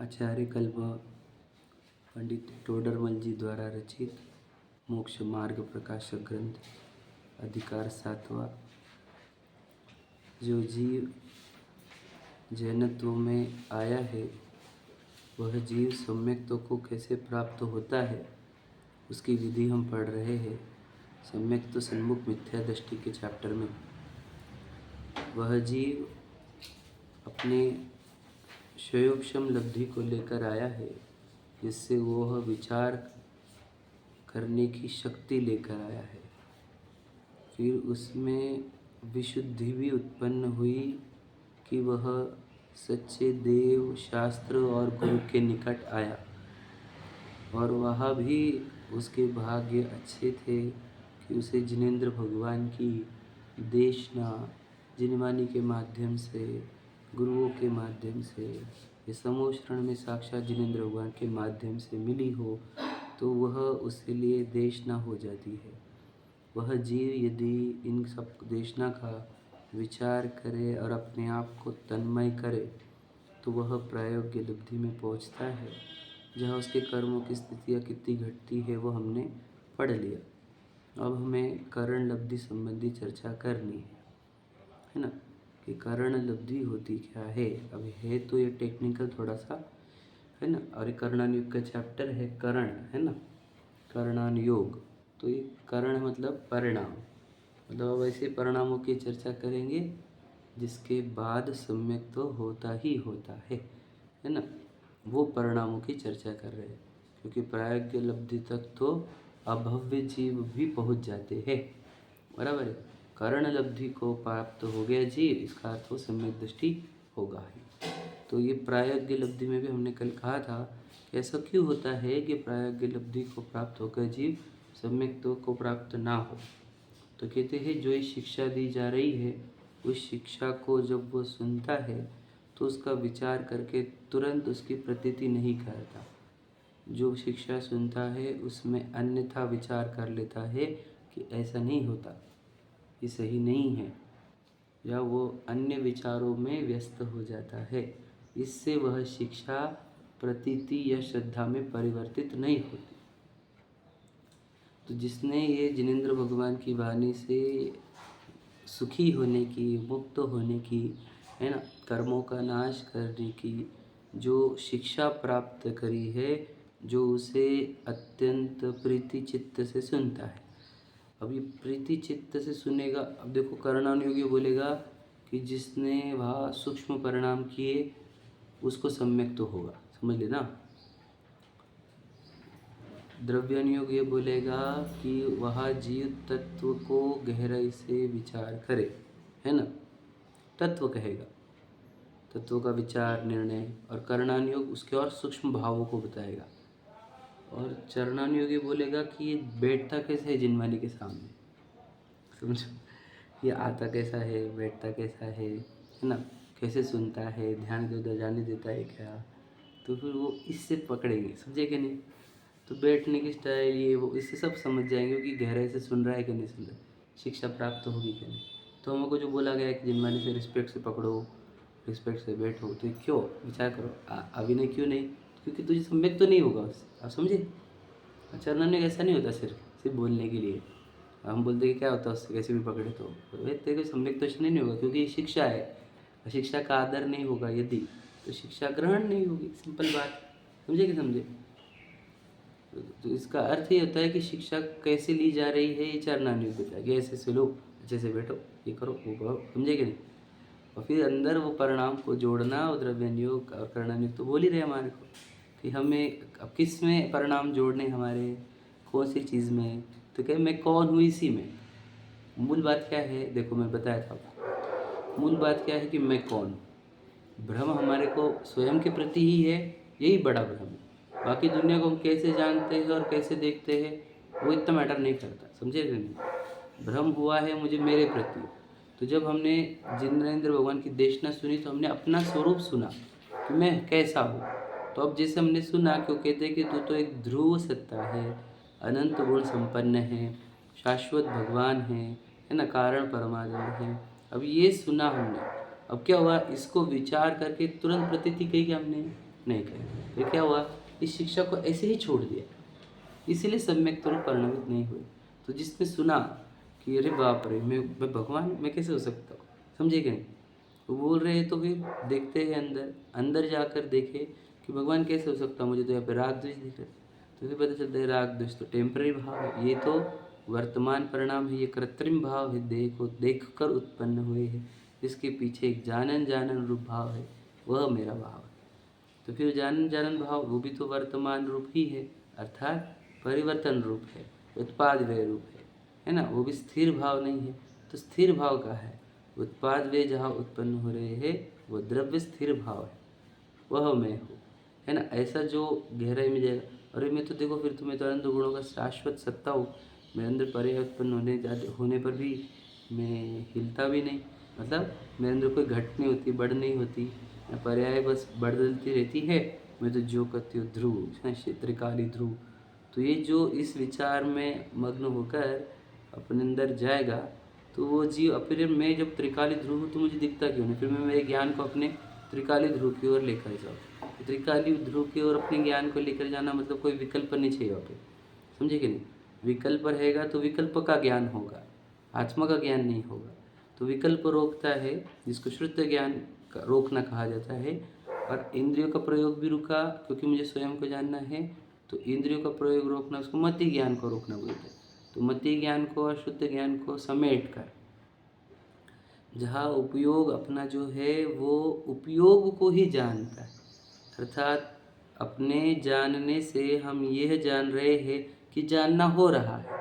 आचार्य कल्प पंडित टोडरमल जी द्वारा रचित मोक्ष मार्ग प्रकाशक ग्रंथ अधिकार 7वां। जो जीव जैनत्व में आया है वह जीव सम्यक्त्व को कैसे प्राप्त होता है उसकी विधि हम पढ़ रहे हैं। सम्यक्त्व सन्मुख मिथ्या दृष्टि के चैप्टर में वह जीव अपने क्षयोक्षम लब्धि को लेकर आया है, जिससे वह विचार करने की शक्ति लेकर आया है। फिर उसमें विशुद्धि भी उत्पन्न हुई कि वह सच्चे देव, शास्त्र और गुरु के निकट आया, और वहाँ भी उसके भाग्य अच्छे थे कि उसे जिनेंद्र भगवान की देशना जिनवानी के माध्यम से, गुरुओं के माध्यम से, ये समोश्रण में साक्षात जिनेंद्र भगवान के माध्यम से मिली हो, तो वह उसके लिए देशना हो जाती है। वह जीव यदि इन सब देशना का विचार करे और अपने आप को तन्मय करे तो वह प्रायोग्य लब्धि में पहुंचता है, जहाँ उसके कर्मों की स्थितियाँ कितनी घटती है वो हमने पढ़ लिया। अब हमें करण लब्धि संबंधी चर्चा करनी है ना, कि करण लब्धि होती क्या है। अभी है तो ये टेक्निकल थोड़ा सा है ना, और कर्णान योग का चैप्टर है करण, है ना, कर्णान योग। तो ये करण मतलब परिणाम, मतलब अब ऐसे परिणामों की चर्चा करेंगे जिसके बाद सम्यक तो होता ही होता है ना। वो परिणामों की चर्चा कर रहे हैं, क्योंकि प्रायोग्य लब्धि तक तो अभव्य जीव भी पहुंच जाते हैं, बराबर है। करण लब्धि को प्राप्त हो गया जीव, इसका अर्थ वो सम्यक दृष्टि होगा ही। तो ये प्रायोग्य लब्धि में भी हमने कल कहा था कि ऐसा क्यों होता है कि प्रायोग्य लब्धि को प्राप्त होकर जीव सम्यक्त्व को प्राप्त ना हो। तो कहते हैं जो ये शिक्षा दी जा रही है उस शिक्षा को जब वो सुनता है तो उसका विचार करके तुरंत उसकी प्रतीति नहीं करता। जो शिक्षा सुनता है उसमें अन्यथा विचार कर लेता है कि ऐसा नहीं होता, ये सही नहीं है, या वो अन्य विचारों में व्यस्त हो जाता है। इससे वह शिक्षा प्रतीति या श्रद्धा में परिवर्तित नहीं होती। तो जिसने ये जिनेंद्र भगवान की वाणी से सुखी होने की, मुक्त होने की, है ना, कर्मों का नाश करने की जो शिक्षा प्राप्त करी है, जो उसे अत्यंत प्रीति चित्त से सुनता है। अब ये प्रीति चित्त से सुनेगा। अब देखो कर्णानुयोगी बोलेगा कि जिसने वह सूक्ष्म परिणाम किए उसको सम्यक तो होगा, समझ लेना। द्रव्यानुयोग ये बोलेगा कि वह जीव तत्व को गहराई से विचार करे, है ना, तत्व कहेगा, तत्व का विचार निर्णय। और कर्णानुयोग उसके और सूक्ष्म भावों को बताएगा। और चरणानुयोगी बोलेगा कि ये बैठता कैसे है जिनवानी के सामने, समझो, ये आता कैसा है, बैठता कैसा है ना, कैसे सुनता है, ध्यान के उधर जाने देता है क्या। तो फिर वो इससे पकड़ेंगे, समझे कि नहीं। तो बैठने की स्टाइल ये वो इससे सब समझ जाएंगे कि गहराई से सुन रहा है कि नहीं सुन रहा है, शिक्षा प्राप्त होगी कि नहीं। तो हमको जो बोला गया है कि जिनवानी से रिस्पेक्ट से पकड़ो, रिस्पेक्ट से बैठो, तो क्यों विचार करो अभी नहीं, क्यों नहीं, क्योंकि तुझे सम्यक तो नहीं होगा उससे, आप समझे। चरणन में ऐसा नहीं होता सिर्फ बोलने के लिए। हम बोलते कि क्या होता है उससे कैसे भी पकड़े तो तेरे को सम्यक दर्शन नहीं होगा, क्योंकि ये शिक्षा है। शिक्षा का आदर नहीं होगा यदि, तो शिक्षा ग्रहण नहीं होगी, सिंपल बात, समझे कि समझे। तो इसका अर्थ ये होता है कि शिक्षा कैसे ली जा रही है ये चरणानुयोग होता है कि ऐसे से लो, अच्छे से बैठो, ये करो वो करो, समझे कि नहीं। और फिर अंदर वो परिणाम को जोड़ना, और द्रव्यानुयोग और कर्णानुयोग तो बोल ही रहे हमारे को कि हमें अब किस में परिणाम जोड़ने, हमारे कौन सी चीज़ में। तो क्या मैं कौन हूँ इसी में। मूल बात क्या है, देखो मैं बताया था आपको, मूल बात क्या है कि मैं कौन। भ्रम हमारे को स्वयं के प्रति ही है, यही बड़ा भ्रम है। बाकी दुनिया को हम कैसे जानते हैं और कैसे देखते हैं वो इतना मैटर नहीं करता, समझे कि नहीं। भ्रम हुआ है मुझे मेरे प्रति। तो जब हमने जिनेंद्र भगवान की देशना सुनी तो हमने अपना स्वरूप सुना कि मैं कैसा हूँ। तो अब जैसे हमने सुना कि वो कहते हैं कि तू तो एक ध्रुव सत्ता है, अनंत गुण संपन्न है, शाश्वत भगवान है ना, कारण परमात्मा है। अब ये सुना हमने, अब क्या हुआ, इसको विचार करके तुरंत प्रतीति कही कि हमने नहीं करेगा। फिर क्या हुआ, इस शिक्षा को ऐसे ही छोड़ दिया, इसीलिए सम्यक तो परिणमित नहीं हुए। तो जिसने सुना कि अरे बाप रे, मैं भगवान मैं कैसे हो सकता हूँ, समझे कि नहीं, वो बोल रहे हैं, तो फिर देखते हैं अंदर, अंदर जाकर देखे कि भगवान कैसे हो सकता है, मुझे तो यहाँ पे राग द्वेष दिख रहा है। तो फिर पता चलता है राग द्वेष तो टेम्पररी भाव है, ये तो वर्तमान परिणाम है, ये कृत्रिम भाव है, देह को देख कर उत्पन्न हुए हैं, इसके पीछे एक जानन जानन रूप भाव है, वह मेरा भाव है। तो फिर जानन जानन भाव वो भी तो वर्तमान रूप ही है, अर्थात परिवर्तन रूप है, उत्पाद व्यय रूप है ना, वो भी स्थिर भाव नहीं है। तो स्थिर भाव का है, उत्पाद व्यय जहाँ उत्पन्न हो रहे हैं वो द्रव्य स्थिर भाव है, वह मैं हूँ, है ना। ऐसा जो गहराई में जाएगा, अरे मैं तो देखो फिर तो मैं तो अनंत गुणों का शाश्वत सत्ता हूँ, मेरे अंदर पर्याय उत्पन्न होने पर भी मैं हिलता भी नहीं, मतलब मेरे अंदर कोई घट नहीं होती, बढ़ नहीं होती, पर्याय बस बदलती रहती है, मैं तो जो करती हूँ ध्रुव, त्रिकाली ध्रुव। तो ये जो इस विचार में मग्न होकर अपने अंदर जाएगा, तो वो जीव, फिर मैं जब त्रिकाली ध्रुव हूँ तो मुझे दिखता क्यों नहीं, फिर मैं मेरे ज्ञान को अपने त्रिकाली ध्रुव की ओर लेकर जाऊँ। त्रिकाली ध्रुव की ओर अपने ज्ञान को लेकर जाना मतलब कोई विकल्प नहीं चाहिए वहाँ पे, समझे कि नहीं। विकल्प रहेगा तो विकल्प का ज्ञान होगा, आत्मा का ज्ञान नहीं होगा। तो विकल्प रोकता है, जिसको शुद्ध ज्ञान का रोकना कहा जाता है। और इंद्रियों का प्रयोग भी रुका, क्योंकि मुझे स्वयं को जानना है, तो इंद्रियों का प्रयोग रोकना, उसको मति ज्ञान को रोकना बोलते हैं। तो मति ज्ञान को और शुद्ध ज्ञान को समेट कर जहाँ उपयोग अपना जो है वो उपयोग को ही जानता है, अर्थात अपने जानने से हम यह जान रहे हैं कि जानना हो रहा है।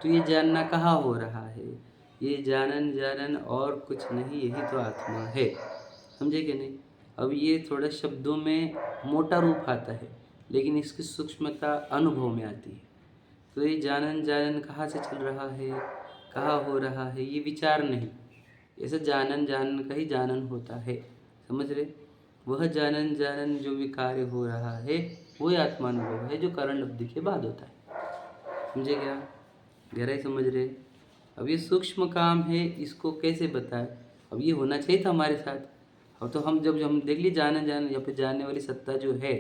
तो ये जानना कहाँ हो रहा है, ये जानन जानन और कुछ नहीं, यही तो आत्मा है, समझे कि नहीं। अब ये थोड़ा शब्दों में मोटा रूप आता है, लेकिन इसकी सूक्ष्मता अनुभव में आती है। तो ये जानन जानन कहाँ से चल रहा है, कहाँ हो रहा है, ये विचार नहीं, ऐसा जानन जानन का ही जानन होता है, समझ रहे। वह जानन जानन जो भी कार्य हो रहा है वही आत्मानुभव है, जो करण लब्धि के बाद होता है, समझे क्या, गहराई समझ रहे। अब ये सूक्ष्म काम है, इसको कैसे बताए, अब ये होना चाहिए था हमारे साथ। अब तो हम जब हम देख ली जानन जानन, या फिर जानने वाली सत्ता जो है,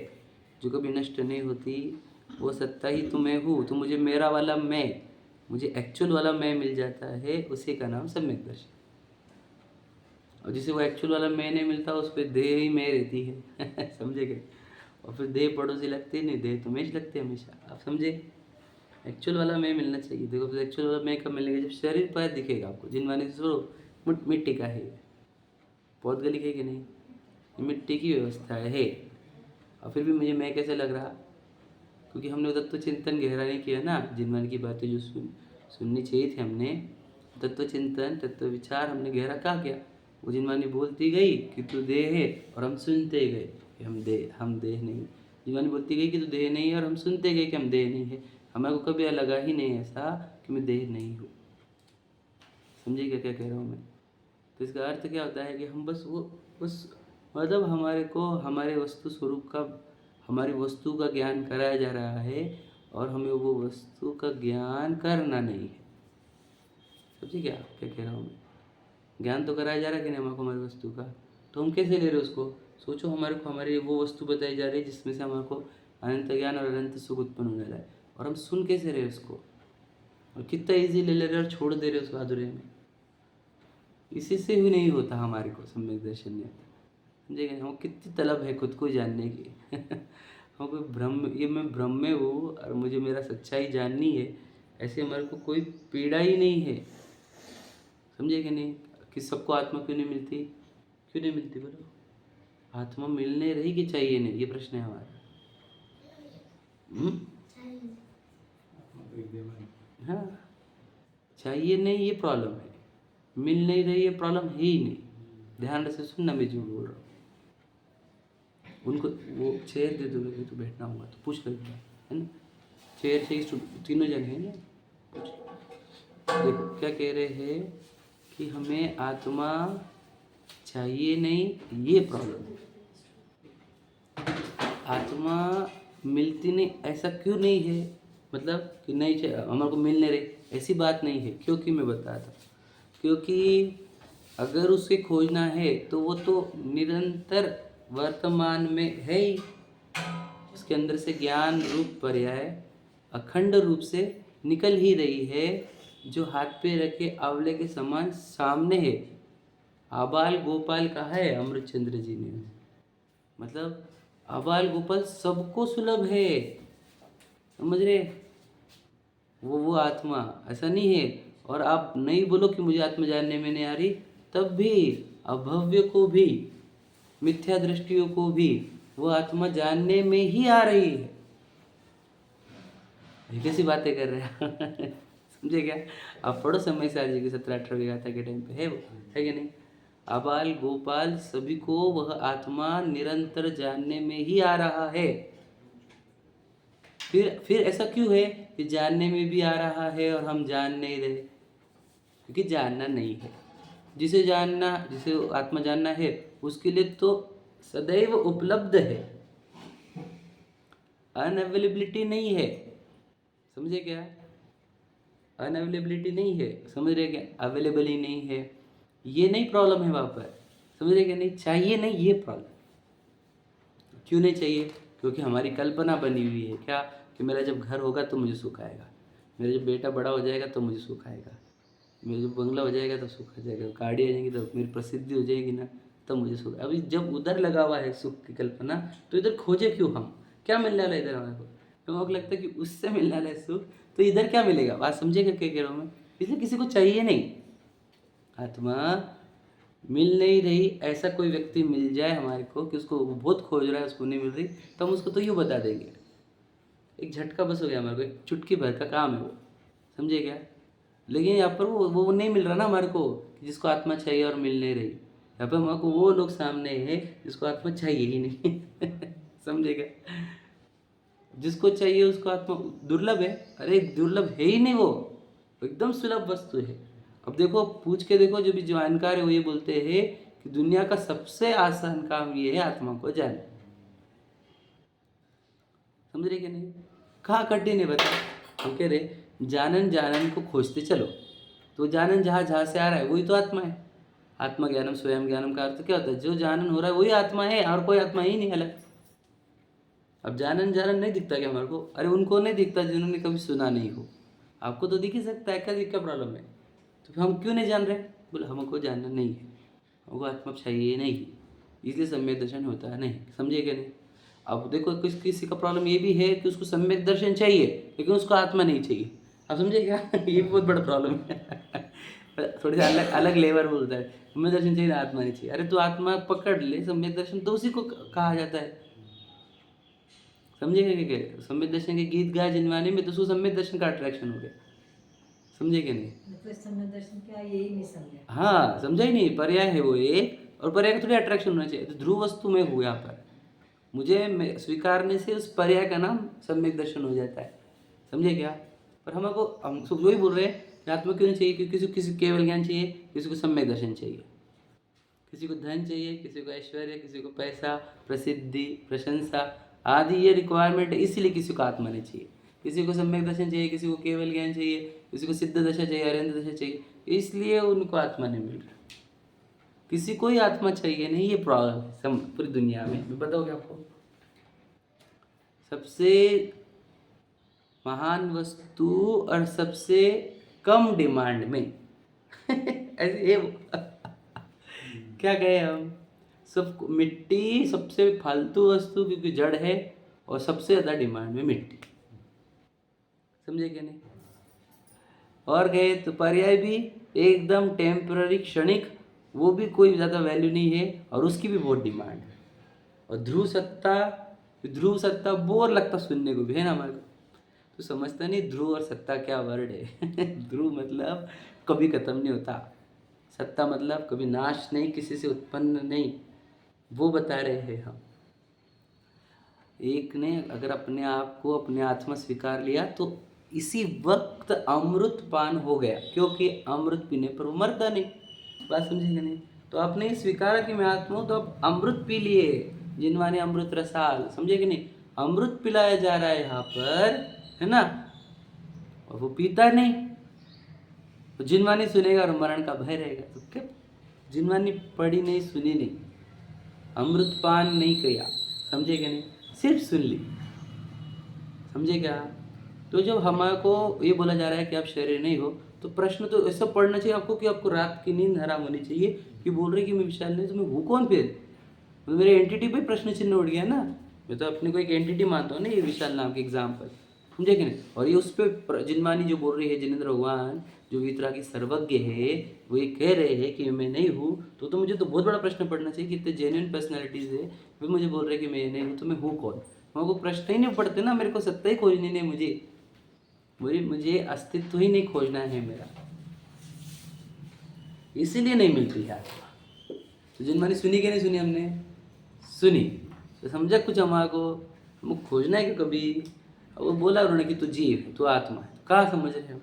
जो कभी नष्ट नहीं होती, वो सत्ता ही तो मैं हूँ। तो मुझे मेरा वाला मैं, मुझे एक्चुअल वाला मैं मिल जाता है, उसी का नाम सम्यक दर्शन। और जिसे वो एक्चुअल वाला मैं नहीं मिलता, उस पर देह ही मैं रहती है समझे गए। और फिर देह पड़ोसी लगती नहीं, देह तो मैं ही लगती है हमेशा, आप समझे। एक्चुअल वाला मैं मिलना चाहिए। देखो फिर एक्चुअल वाला मैं कब मिलेगा, जब शरीर पर दिखेगा आपको, जिनवाने से छोड़ो, मिट्टी का है, बहुत गली है कि नहीं, मिट्टी की व्यवस्था है। और फिर भी मुझे मैं कैसे लग रहा, क्योंकि हमने तत्व चिंतन गहरा नहीं किया ना, जिनवान की बातें जो सुननी चाहिए थी हमने, तत्व चिंतन तत्व विचार हमने गहरा क्या किया। वो जिनवानी बोलती गई कि तू देह है, और हम सुनते गए कि हम देह नहीं। जिनवानी बोलती गई कि तू देह नहीं है, और हम सुनते गए कि हम देह नहीं है। हमें को कभी लगा ही नहीं ऐसा कि मैं देह नहीं हूँ, समझिए क्या क्या कह रहा हूँ मैं। तो इसका अर्थ क्या होता है कि हम बस मतलब हमारे को हमारे वस्तु स्वरूप का, हमारी वस्तु का ज्ञान कराया जा रहा है, और हमें वो वस्तु का ज्ञान करना नहीं है, समझिए क्या क्या कह रहा हूँ मैं। ज्ञान तो कराया जा रहा है कि नहीं हमको हमारी वस्तु का, तो हम कैसे ले रहे हैं उसको। सोचो, हमारे को हमारी वो वस्तु बताई जा रही है जिसमें से हमारे को अनंत ज्ञान और अनंत सुख उत्पन्न होने लगा है, और हम सुन कैसे रहे उसको, और कितना ईजी ले रहे और छोड़ दे रहे उसको अधूरे में। इसी से भी नहीं होता हमारे को सम्यक दर्शन में, समझेगा। हम कितनी तलब है खुद को जानने की हमको ब्रह्म, ये मैं ब्रह्म में हूँ और मुझे मेरा सच्चाई जाननी है, ऐसे हमारे को कोई पीड़ा ही नहीं है, समझे कि नहीं। कि सबको आत्मा क्यों नहीं मिलती, क्यों नहीं मिलती बोलो, आत्मा मिलने रही कि चाहिए नहीं, ये प्रश्न है हमारा। हाँ, चाहिए नहीं ये प्रॉब्लम है, मिल नहीं रही ये प्रॉब्लम है ही नहीं। ध्यान से सुनना, मैं जो बोल रहा हूँ। उनको वो चेयर दे दोगे तो बैठना होगा, तो पूछ कर है ना, चेयर चाहिए, तीनों जन है ना। देखो क्या कह रहे हैं कि हमें आत्मा चाहिए नहीं, ये प्रॉब्लम है। आत्मा मिलती नहीं, ऐसा क्यों नहीं है, मतलब कि नहीं चाहिए हमारे को मिल नहीं रही, ऐसी बात नहीं है। क्योंकि मैं बताता, क्योंकि अगर उसे खोजना है तो वो तो निरंतर वर्तमान में है ही, उसके अंदर से ज्ञान रूप पर्याय अखंड रूप से निकल ही रही है, जो हाथ पे रखे आंवले के समान सामने है। आबाल गोपाल कहा है अमृतचंद्र जी ने, मतलब आबाल गोपाल सबको सुलभ है, समझ रहे? वो आत्मा ऐसा नहीं है। और आप नहीं बोलो कि मुझे आत्मा जानने में नहीं आ रही, तब भी अभव्य को भी, मिथ्या दृष्टियों को भी वो आत्मा जानने में ही आ रही है। ये कैसी बातें कर रहे हैं? समझे क्या? आप पढ़ो समय सार जी की 17-18 गाथा के टाइम पे है वो, है कि नहीं? आबाल गोपाल सभी को वह आत्मा निरंतर जानने में ही आ रहा है। फिर ऐसा क्यों है कि जानने में भी आ रहा है और हम जान नहीं रहे? क्योंकि जानना नहीं है। जिसे आत्मा जानना है उसके लिए तो सदैव उपलब्ध है, अनअवेलेबिलिटी नहीं है। समझे क्या? अनअवेलेबिलिटी नहीं है, समझ रहे क्या? अवेलेबल ही नहीं है, ये नहीं प्रॉब्लम है वहाँ पर, समझ रहे क्या? नहीं चाहिए, नहीं ये प्रॉब्लम। क्यों नहीं चाहिए? क्योंकि हमारी कल्पना बनी हुई है क्या, कि मेरा जब घर होगा तो मुझे सुख आएगा, मेरा जब बेटा बड़ा हो जाएगा तो मुझे सुख आएगा, मेरा जब बंगला हो जाएगा तो सुख आ जाएगा, गाड़ी आ जाएंगी तो मेरी प्रसिद्धि हो जाएगी ना, तब मुझे सुख। अभी जब उधर लगा हुआ है सुख की कल्पना, तो इधर खोजे क्यों हम? क्या मिलने वाला है इधर हमारे को? तो हमको लगता है कि उससे मिलने वाला है सुख, तो इधर क्या मिलेगा? बात समझेगा क्या कह रहा हूँ मैं? इसलिए किसी को चाहिए नहीं। आत्मा मिल नहीं रही, ऐसा कोई व्यक्ति मिल जाए हमारे को कि उसको वो बहुत खोज रहा है, उसको नहीं मिल रही, तो हम उसको तो यूँ बता देंगे, एक झटका बस हो गया हमारे को, एक चुटकी भर का काम है वो, समझे क्या? लेकिन यहाँ पर वो नहीं मिल रहा ना हमारे को, कि जिसको आत्मा चाहिए और मिल नहीं रही। यहाँ पर हमारे को वो लोग सामने हैं जिसको आत्मा चाहिए ही नहीं। समझे क्या? जिसको चाहिए उसको आत्मा दुर्लभ है, अरे दुर्लभ है ही नहीं, वो एकदम सुलभ वस्तु है। अब देखो, पूछ के देखो, जो भी जानकार है वो ये बोलते हैं कि दुनिया का सबसे आसान काम ये है आत्मा को जानना। समझ रहे कि नहीं? कहाँ कठिन है बता? हम कह रहे जानन जानन को खोजते चलो, तो जानन जहाँ जहाँ से आ रहा है वही तो आत्मा है। आत्मा ज्ञानम स्वयं ज्ञानम का अर्थ क्या होता है? जो जानन हो रहा है वही आत्मा है, और कोई आत्मा ही नहीं अलग। अब जानन जानन नहीं दिखता क्या हमारे को? अरे उनको नहीं दिखता जिन्होंने कभी सुना नहीं हो, आपको तो दिख ही सकता है, क्या प्रॉब्लम है? तो फिर हम क्यों नहीं जान रहे? बोले हमको जानना नहीं है, हमको आत्मा चाहिए नहीं, इसलिए सम्यक दर्शन होता है नहीं। समझे क्या नहीं? अब देखो, किसी का प्रॉब्लम ये भी है कि उसको सम्यक दर्शन चाहिए लेकिन उसको आत्मा नहीं चाहिए। आप समझे क्या? ये भी बहुत बड़ा प्रॉब्लम है। थोड़ी सा अलग अलग लेवल बोलता है, सम्यक दर्शन चाहिए, आत्मा नहीं चाहिए। अरे तो आत्मा पकड़ ले, सम्यक दर्शन तो उसी को कहा जाता है। समझे क्या? सम्यक दर्शन के गीत गाए जिनवाने में, तो उसको सम्यक दर्शन का अट्रैक्शन हो गया। समझे क्या नहीं? मतलब सम्यक दर्शन क्या, यही नहीं समझा। हाँ, समझा ही नहीं, पर्याय है वो एक, और पर्याय का थोड़ी अट्रैक्शन होना चाहिए। तो ध्रुव वस्तु में हूँ यहाँ पर, मुझे स्वीकारने से उस पर्याय का नाम सम्यक दर्शन हो जाता है। समझे क्या? पर हम सब वही बोल रहे हैं कि आत्मा क्यों नहीं चाहिए? क्योंकि किसी को केवल ज्ञान चाहिए, किसी को सम्यक दर्शन चाहिए, किसी को धन चाहिए, किसी को ऐश्वर्य, किसी को पैसा, प्रसिद्धि, प्रशंसा आदि ये रिक्वायरमेंट है, इसीलिए किसी को आत्मा नहीं चाहिए। किसी को सम्यक दर्शन चाहिए, किसी को केवल ज्ञान चाहिए, किसी को सिद्ध दशा चाहिए, अरेंद्र दशा चाहिए, इसलिए उनको आत्मा नहीं मिल रहा। किसी को ही आत्मा चाहिए नहीं, ये प्रॉब्लम है पूरी दुनिया में। मैं बताऊँ आपको, सबसे महान वस्तु और सबसे कम डिमांड में ऐसे ये क्या कहे हम? सब मिट्टी सबसे फालतू वस्तु, क्योंकि जड़ है, और सबसे ज़्यादा डिमांड में मिट्टी। समझे क्या नहीं? और गए तो पर्याय भी एकदम टेम्पररी, क्षणिक, वो भी कोई ज़्यादा वैल्यू नहीं है, और उसकी भी बहुत डिमांड है। और ध्रुव सत्ता बोर लगता सुनने को भी, है ना हमारे को? तो समझता नहीं ध्रुव और सत्ता क्या वर्ड है। ध्रुव मतलब कभी ख़त्म नहीं होता, सत्ता मतलब कभी नाश नहीं, किसी से उत्पन्न नहीं, वो बता रहे हैं हम। एक ने अगर अपने आप को, अपने आत्मा स्वीकार लिया, तो इसी वक्त अमृत पान हो गया, क्योंकि अमृत पीने पर वो मरता नहीं। बात समझेंगे नहीं? तो आपने स्वीकारा कि मैं आत्मा हूँ, तो आप अमृत पी लिए, जिनवाने अमृत रसाल। समझे कि नहीं? अमृत पिलाया जा रहा है यहाँ पर, है ना? और वो पीता नहीं, तो जिनवानी सुनेगा और मरण का भय रहेगा। तो क्या जिनवानी पढ़ी नहीं, सुनी नहीं, अमृतपान नहीं किया, समझे क्या नहीं, सिर्फ सुन ली, समझे क्या। तो जब हमारे को ये बोला जा रहा है कि आप शरीर नहीं हो, तो प्रश्न तो ऐसा पढ़ना चाहिए आपको कि आपको रात की नींद हराम होनी चाहिए कि बोल रहे कि मैं विशाल नहीं, तो मैं हूँ कौन फिर। तो मेरे एंटिटी पे प्रश्न चिन्ह उठ गया ना, मैं तो अपने को एक एंटिटी मानता हूँ ना, ये विशाल नाम के एग्जाम्पल, समझे कि नहीं। और ये उस पर जिनमानी जो बोल रही है जिनेंद्र भगवान, जो वितरा की सर्वज्ञ है, वो ये कह रहे हैं कि मैं नहीं हूँ, तो मुझे तो बहुत बड़ा प्रश्न पड़ना चाहिए कि इतने जेन्युइन पर्सनैलिटीज़ है, वे मुझे बोल रहे हैं कि मैं नहीं हूँ, तो मैं हूँ कौन। मेरे को प्रश्न ही नहीं पड़ते ना, मेरे को सत्ता ही खोजनी नहीं, मुझे अस्तित्व ही नहीं खोजना है मेरा, इसीलिए नहीं मिलती है आत्मा। तो जिनमानी सुनी कि नहीं सुनी, हमने सुनी, तो समझा कुछ हमारे को, हमको खोजना है कि कभी। अब वो बोला उन्होंने कि तू जीव है, तू आत्मा है, कहाँ समझ रहे हम,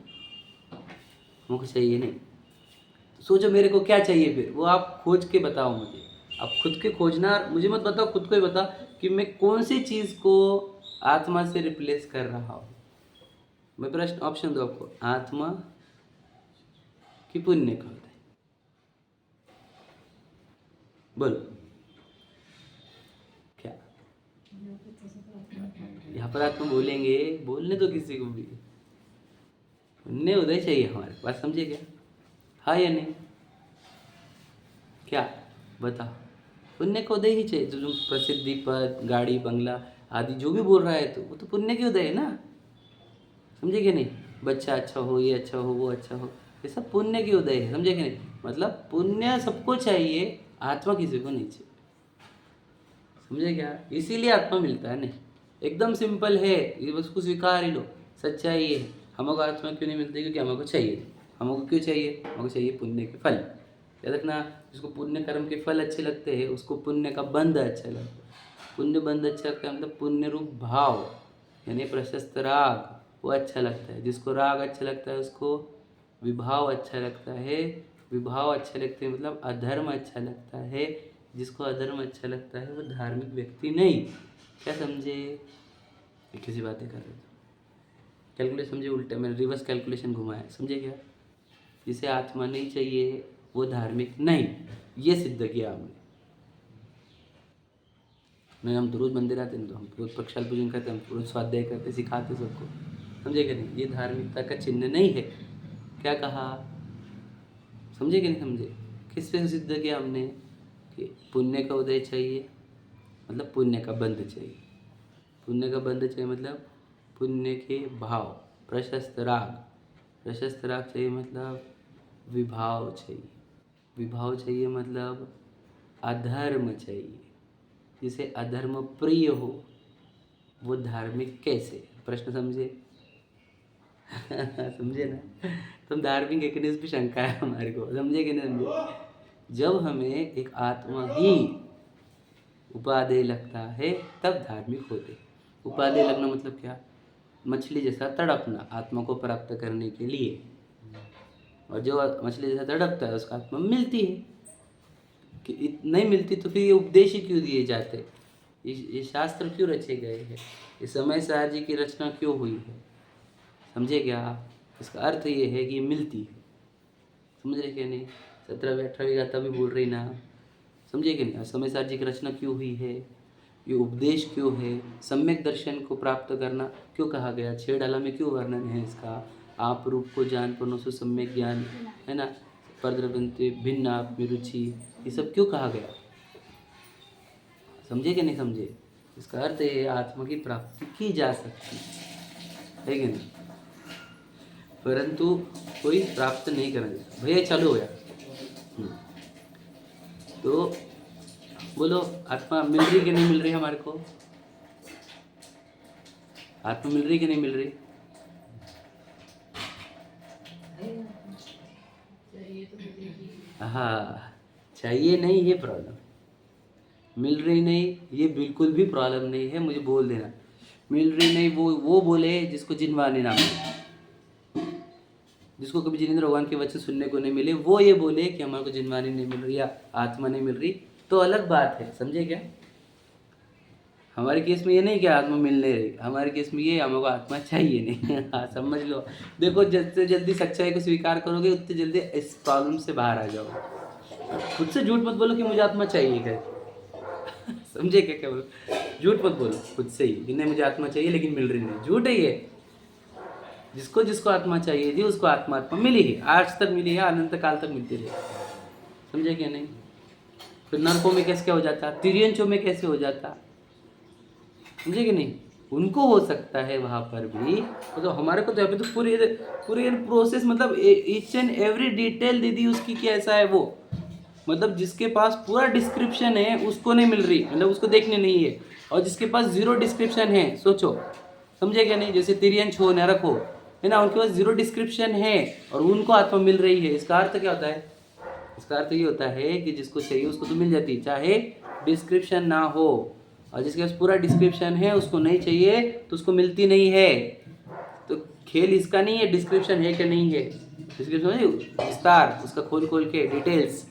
हमको चाहिए नहीं। तो सोचो मेरे को क्या चाहिए फिर, वो आप खोज के बताओ मुझे, आप खुद के खोजना, मुझे मत बताओ, खुद को ही बता कि मैं कौन सी चीज़ को आत्मा से रिप्लेस कर रहा हूँ। मैं प्रश्न ऑप्शन दो आपको, आत्मा कि पुण्य का होता है, बोलो क्या। यहाँ पर आत्मा बोलेंगे, बोलने तो किसी को भी, पुण्य उदय चाहिए हमारे पास, समझे क्या, हाँ या नहीं, क्या बताओ। पुण्य का उदय ही चाहिए, जो प्रसिद्धि, पद, गाड़ी, बंगला आदि जो भी बोल रहा है, तो वो तो पुण्य के उदय है ना, समझे कि नहीं। बच्चा अच्छा हो, ये अच्छा हो, वो अच्छा हो, ये सब पुण्य के उदय है, समझे कि नहीं। मतलब पुण्य सबको चाहिए, आत्मा किसी को नहीं चाहिए, समझे क्या। इसीलिए आत्मा मिलता है नहीं, एकदम सिंपल है, ये बस को स्वीकार ही लो, सच्चाई है। हमको आत्मा क्यों नहीं मिलती, क्योंकि हमको चाहिए। हमको क्यों चाहिए, हमको चाहिए पुण्य के फल। याद रखना, जिसको पुण्य कर्म के फल अच्छे लगते हैं उसको पुण्य का बंध अच्छा लगता है। पुण्य बंध अच्छा लगता है मतलब पुण्य रूप भाव, यानी प्रशस्त राग, वो अच्छा लगता है। जिसको राग अच्छा लगता है उसको विभाव अच्छा लगता है, विभाव अच्छे लगते हैं मतलब अधर्म अच्छा लगता है। जिसको अधर्म अच्छा लगता है वो धार्मिक व्यक्ति नहीं। क्या समझे, किसी बातें कर रहे थे, कैलकुलेशन समझे, उल्टे मैंने रिवर्स कैलकुलेशन घुमाया, समझे क्या। जिसे आत्मा नहीं चाहिए वो धार्मिक नहीं, ये सिद्ध किया हमने। नहीं, हम तो रोज मंदिर आते हैं, तो हम रोज प्रक्षाल पूजन करते हैं, हम रोज स्वाध्याय करते, सिखाते सबको, समझे कि नहीं। ये धार्मिकता का चिन्ह नहीं है। क्या कहा, समझे कि नहीं समझे। किस पे सिद्ध किया हमने कि पुण्य का उदय चाहिए, मतलब पुण्य का बंध चाहिए। पुण्य का बंध चाहिए मतलब पुण्य के भाव, प्रशस्त राग, प्रशस्त राग चाहिए मतलब विभाव चाहिए, विभाव चाहिए मतलब अधर्म चाहिए। जिसे अधर्म प्रिय हो वो धार्मिक कैसे, प्रश्न समझे। समझे ना, तुम धार्मिक एक भी शंका है हमारे को, समझे कि नहीं समझे। जब हमें एक आत्मा ही उपादेय लगता है तब धार्मिक होते। उपादेय लगना मतलब क्या, मछली जैसा तड़पना आत्मा को प्राप्त करने के लिए, और जो मछली जैसा तड़पता है उसको आत्मा मिलती है। कि नहीं मिलती तो फिर ये उपदेश ही क्यों दिए जाते, ये शास्त्र क्यों रचे गए हैं, ये समय सार जी की रचना क्यों हुई है, समझे क्या। इसका अर्थ ये है कि मिलती है, समझ रहे क्या नहीं। 17वीं 18वीं गाथा भी बोल रही ना, समझे कि नहीं। समय सार जी की रचना क्यों हुई है, ये उपदेश क्यों है, सम्यक दर्शन को प्राप्त करना क्यों कहा गया, 6 डाला में क्यों वर्णन है इसका। आप रूप को जान पनो सम्यक ज्ञान, है ना, परद्रवंते भिन्न आप में रुचि, ये सब क्यों कहा गया, समझे कि नहीं समझे। इसका अर्थ है आत्मा की प्राप्ति की जा सकती है कि नहीं, परंतु कोई प्राप्त नहीं करना। भैया चालू हो गया। तो बोलो आत्मा मिल रही कि नहीं मिल रही हमारे को, आत्मा मिल रही कि नहीं मिल रही। हाँ, चाहिए नहीं ये प्रॉब्लम, मिल रही नहीं ये बिल्कुल भी प्रॉब्लम नहीं है। मुझे बोल देना मिल रही नहीं, वो बोले जिसको जिनवानी ना मिले, जिसको कभी जिनेंद्र भगवान के वचन सुनने को नहीं मिले, वो ये बोले कि हमारे को जिनवानी नहीं मिल रही या आत्मा नहीं मिल रही, तो अलग बात है, समझे क्या। हमारे केस में ये नहीं कि आत्मा मिल नहीं रही, हमारे केस में ये हमको आत्मा चाहिए नहीं। हाँ समझ लो। देखो जितने जल्दी सच्चाई को स्वीकार करोगे उतने जल्दी इस प्रॉब्लम से बाहर आ जाओगे। खुद से झूठ मत बोलो कि मुझे आत्मा चाहिए, क्या समझे क्या क्या बोलो? झूठ मत बोलो खुद से ही कि नहीं मुझे आत्मा चाहिए लेकिन मिल रही नहीं, झूठ है ये। जिसको जिसको आत्मा चाहिए थी उसको आत्मा आत्मा मिली है, आज तक मिली है, अनंत काल तक मिलती रही। समझे क्या नहीं? फिर नरकों में कैसे क्या हो जाता, तिर्यंचों में कैसे हो जाता, समझे कि नहीं? उनको हो सकता है वहाँ पर भी, तो हमारे को तो यहाँ पे तो पूरी प्रोसेस मतलब ईच एंड एवरी डिटेल दे दी उसकी कैसा है वो, मतलब जिसके पास पूरा डिस्क्रिप्शन है उसको नहीं मिल रही, मतलब उसको देखने नहीं है, और जिसके पास जीरो डिस्क्रिप्शन है, सोचो समझे क्या नहीं? जैसे तिर्यंच हो नरक हो, है ना, उनके पास जीरो डिस्क्रिप्शन है और उनको आत्मा मिल रही है। इसका अर्थ क्या होता है? इसका अर्थ ये होता है कि जिसको चाहिए उसको तो मिल जाती है, चाहे डिस्क्रिप्शन ना हो, और जिसके पास पूरा डिस्क्रिप्शन है उसको नहीं चाहिए तो उसको मिलती नहीं है। तो खेल इसका नहीं है डिस्क्रिप्शन है क्या नहीं है, डिस्क्रिप्शन विस्तार उसका खोल खोल के डिटेल्स,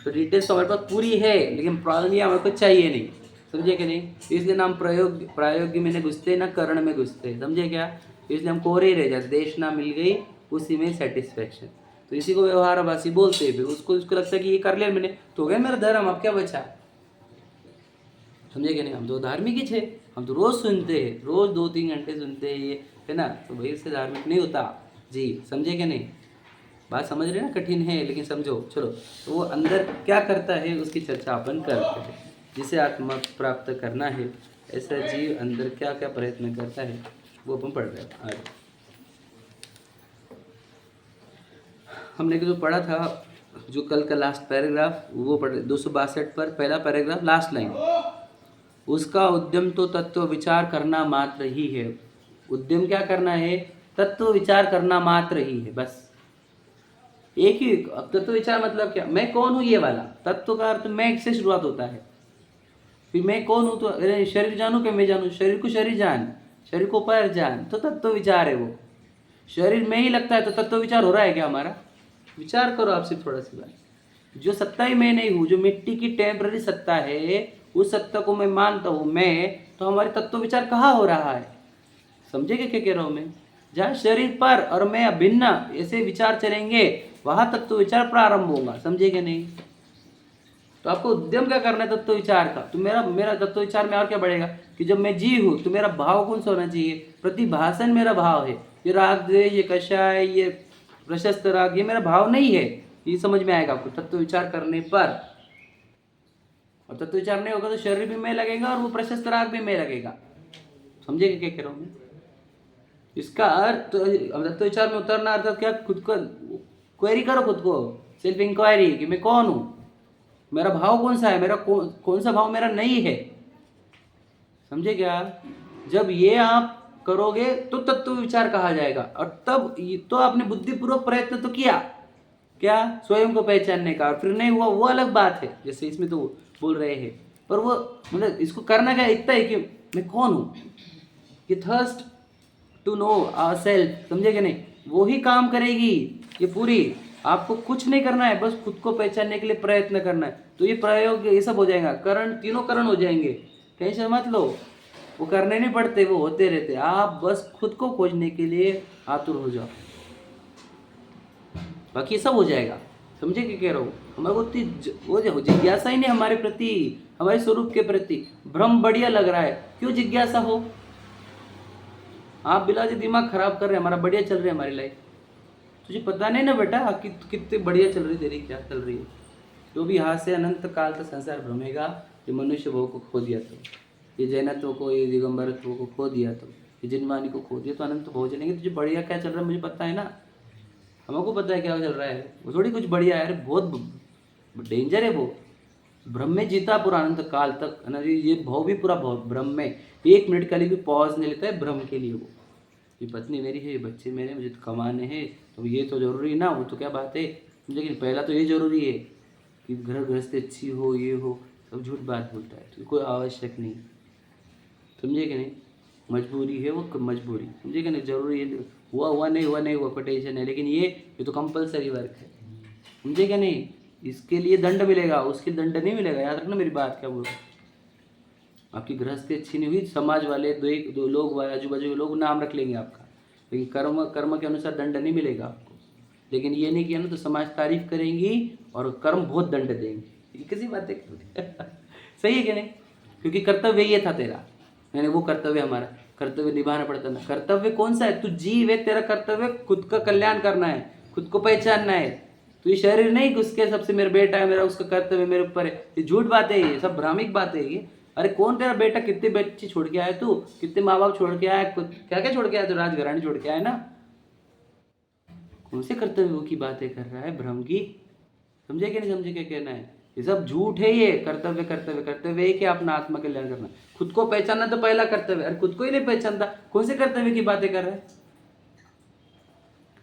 तो डिटेल्स तो हमारे पास पूरी है लेकिन प्रॉब्लम ये हमारे को चाहिए नहीं, समझे कि नहीं? इसलिए ना हम प्रायोगिक में घुसते ना करण में घुसते, समझे क्या? इसलिए हम कोरे ही रह जाते, देशना मिल गई उसी में सेटिस्फैक्शन। तो इसी को व्यवहारभाषी बोलते हैं, फिर उसको लगता है कि ये कर लिया मैंने तो हो गया मेरा धर्म, अब क्या बचा, समझे कि नहीं? हम तो धार्मिक ही थे, हम तो रोज सुनते हैं, रोज 2-3 घंटे सुनते हैं ये, है ना, तो भाई इससे धार्मिक नहीं होता जी, समझे कि नहीं? बात समझ रहे ना, कठिन है लेकिन समझो। चलो, तो वो अंदर क्या करता है उसकी चर्चा अपन करते हैं। जिसे आत्मा प्राप्त करना है ऐसा जीव अंदर क्या क्या प्रयत्न करता है वो अपन पढ़ रहे हैं आज। हमने जो पढ़ा था, जो कल का लास्ट पैराग्राफ वो पढ़ 262 पर पहला पैराग्राफ लास्ट लाइन, उसका उद्यम तो तत्व विचार करना मात्र ही है। उद्यम क्या करना है? तत्व विचार करना मात्र ही है, बस एक ही। अब तत्व विचार मतलब क्या? मैं कौन हूँ, ये वाला तत्व का अर्थ मैं से शुरुआत होता है। फिर मैं कौन हूँ, तो अरे शरीर जानू कि मैं जानू, शरीर को शरीर जान, शरीर को पैर जान, तो तत्व विचार है वो। शरीर में ही लगता है तो तत्व विचार हो रहा है क्या हमारा? विचार करो आपसे थोड़ा सी बात, जो सत्ता ही मैं नहीं हूँ, जो मिट्टी की टेम्पररी सत्ता है, उस सत्ता को मैं मानता हूँ मैं, तो हमारे तत्व विचार कहाँ हो रहा है? समझे क्या कह रहा हूँ मैं? जहाँ शरीर पर और मैं अभिन्न ऐसे विचार चलेंगे वहाँ तत्व विचार प्रारंभ होगा, समझे क्या नहीं? तो आपको उद्यम क्या करना है तत्व विचार का? तो मेरा तत्व विचार में और क्या बढ़ेगा कि जब मैं जी हूँ तो मेरा भाव कौन सा होना चाहिए? प्रतिभासन मेरा भाव है। ये राग द्वेष, ये कषाय, ये प्रशस्त राग, ये मेरा भाव नहीं है। ये समझ में आएगा आपको तत्व विचार करने पर। और तत्व विचार नहीं होगा तो शरीर भी मैं लगेगा और वो प्रशस्त राग भी मैं लगेगा, समझे क्या कह रहा हूँ मैं? इसका अर्थ तत्व विचार में उतरना अर्थात क्या? खुद को क्वेरी करो, खुद को सेल्फ इंक्वायरी कि मैं कौन हूँ, मेरा भाव कौन सा है, मेरा कौन सा भाव मेरा नहीं है, समझे क्या? जब ये आप करोगे तो तत्व विचार कहा जाएगा। और तब तो आपने बुद्धिपूर्वक प्रयत्न तो किया क्या स्वयं को पहचानने का, और फिर नहीं हुआ वो अलग बात है, जैसे इसमें तो बोल रहे हैं, पर वो मतलब इसको करना क्या इतना है कि मैं कौन हूँ, ये thirst to know our self, समझे कि नहीं? वो ही काम करेगी ये पूरी। आपको कुछ नहीं करना है, बस खुद को पहचानने के लिए प्रयत्न करना है। तो ये प्रयोग ये सब हो जाएगा, करण, तीनों करण हो जाएंगे, टेंशन मत लो, वो करने नहीं पड़ते, वो होते रहते। आप बस खुद को खोजने के लिए आतुर हो जाओ, बाकी सब हो जाएगा, समझे क्या कह रहा हूँ? हमारे को वो जिज्ञासा ही नहीं हमारे प्रति, हमारे स्वरूप के प्रति। भ्रम बढ़िया लग रहा है, क्यों जिज्ञासा हो? आप बिला जी दिमाग खराब कर रहे हैं, हमारा बढ़िया चल रही है हमारी लाइफ। तुझे पता नहीं ना बेटा कि कितनी बढ़िया चल रही, तेरी क्या चल रही है? जो भी यहाँ से अनंत काल तक संसार भ्रमेगा, ये मनुष्य भाव को खो दिया तो, ये जैनत्व को, ये दिगंबरत्व को खो दिया तो, ये जिनवानी को खो दिया तो अनंत भाव चलेंगे। तुझे बढ़िया क्या चल रहा है मुझे पता है ना, हमको पता है क्या चल रहा है, वो थोड़ी कुछ बढ़िया है, बहुत डेंजर है वो। भ्रम में जीता पूरा अनंत काल तक, ये भाव भी पूरा भ्रम में, 1 मिनट का लिए भी पॉज नहीं लेता है भ्रम के लिए। वो ये पत्नी मेरी है, ये बच्चे मेरे, मुझे तो कमाने हैं, तो ये तो जरूरी ना, वो तो क्या बात है, लेकिन पहला तो ये जरूरी है कि घर गृहस्थी अच्छी हो, ये हो, सब झूठ बात बोलता है, तो कोई आवश्यक नहीं, समझे कि नहीं? मजबूरी है वो, मजबूरी, समझे कि नहीं? जरूरी है, हुआ नहीं हुआ कोटेशन है, लेकिन ये तो कंपलसरी वर्क है, समझे क्या नहीं? इसके लिए दंड मिलेगा, उसके दंड नहीं मिलेगा, याद रखना मेरी बात क्या बोल रहा हूँ। आपकी गृहस्थी अच्छी नहीं हुई, समाज वाले दो लोग, आजू बाजू के लोग नाम रख लेंगे आपका, लेकिन कर्म के अनुसार दंड नहीं मिलेगा आपको। लेकिन ये नहीं किया ना तो समाज तारीफ करेंगी और कर्म बहुत दंड देंगे, ये किसी बात है सही है कि नहीं? क्योंकि कर्तव्य ये था तेरा, यानी वो कर्तव्य हमारा, कर्तव्य निभाना पड़ता ना। कर्तव्य कौन सा है? तू जीव है, तेरा कर्तव्य खुद का कल्याण करना है, खुद को पहचानना है। तो ये शरीर नहीं घुस के सबसे मेरा बेटा है, मेरा उसका कर्तव्य मेरे ऊपर है, ये झूठ बात है, ये सब भ्रामिक बात है ये। अरे कौन तेरा बेटा? कितने बच्चे छोड़ के आया तू, कितने माँ बाप छोड़ के आया, क्या क्या छोड़ के आया? तो राजघरानी छोड़ के आया ना। कौन से कर्तव्यों की बातें कर रहा है? भ्रम की। समझे कि नहीं समझे क्या कहना है? ये सब झूठ है। ये कर्तव्य कर्तव्य कर्तव्य है कि अपना आत्मा कल्याण करना, खुद को पहचानना तो पहला कर्तव्य। अरे खुद को ही नहीं पहचानता, कौन से कर्तव्य की बातें कर रहा है?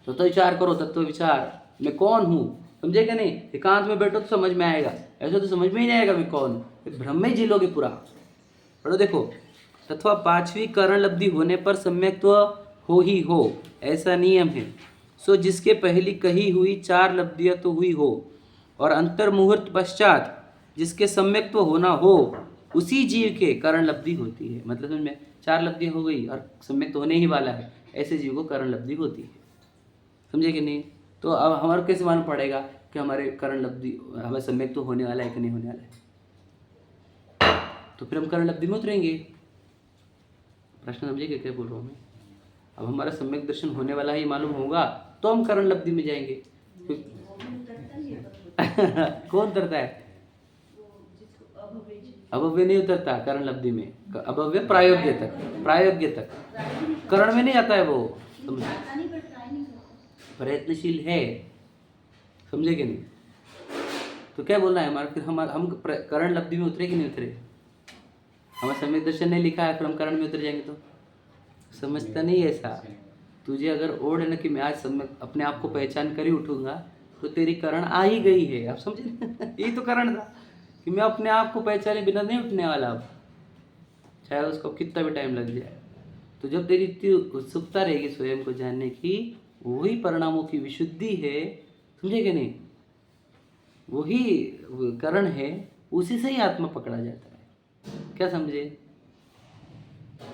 तो विचार करो, तत्व विचार, मैं कौन हूँ? समझे क्या नहीं? एकांत में बैठो तो समझ में आएगा, ऐसा तो समझ में ही नहीं आएगा मैं कौन हूँ। भ्रम में जी लोगे पूरा। पढ़ो देखो, तथा पांचवी करण लब्धि होने पर सम्यक्त्व हो ही हो, ऐसा नियम है। सो जिसके पहली कही हुई 4 लब्धियां तो हुई हो, और अंतर मुहूर्त पश्चात जिसके सम्यक्त्व होना हो, उसी जीव के करण लब्धि होती है। मतलब समझ में? 4 लब्धियां हो गई और सम्यक्त होने ही वाला है, ऐसे जीव को करण लब्धि होती है। समझे कि नहीं? तो अब हमारे कैसे मालूम पड़ेगा कि हमारे करण लब्धि, हमें सम्यक्त तो होने वाला है कि नहीं होने वाला है? तो फिर हम करण लब्धि में उतरेंगे। प्रश्न समझे क्या बोल रहा हूँ मैं? अब हमारा सम्यक दर्शन होने वाला ही मालूम होगा तो हम करण लब्धि में जाएंगे। कौन उतरता है? अभव्य नहीं उतरता करण लब्धि में, अभव्य प्रायोग्य तक, प्रायोग्य तक, करण में नहीं आता है वो। प्रयत्नशील है, समझे कि नहीं? तो क्या बोलना है हमारा? फिर हम करण लब्धि में उतरे कि नहीं उतरे? हमारा सम्यक दर्शन नहीं लिखा है, फिर हम करण में उतर जाएंगे तो समझता नहीं ऐसा। तुझे अगर ओढ़ है ना कि मैं आज सम्यक अपने आप को पहचान कर ही उठूंगा, तो तेरी करण आ ही गई है। आप समझे? यही तो करण था कि मैं अपने आप को पहचाने बिना नहीं उठने वाला, अब चाहे उसको कितना भी टाइम लग जाए। तो जब तेरी इतनी उत्सुकता रहेगी स्वयं को जानने की, वही परिणामों की विशुद्धि है। समझे कि नहीं? वही करण है, उसी से ही आत्मा पकड़ा जाता है। क्या समझे?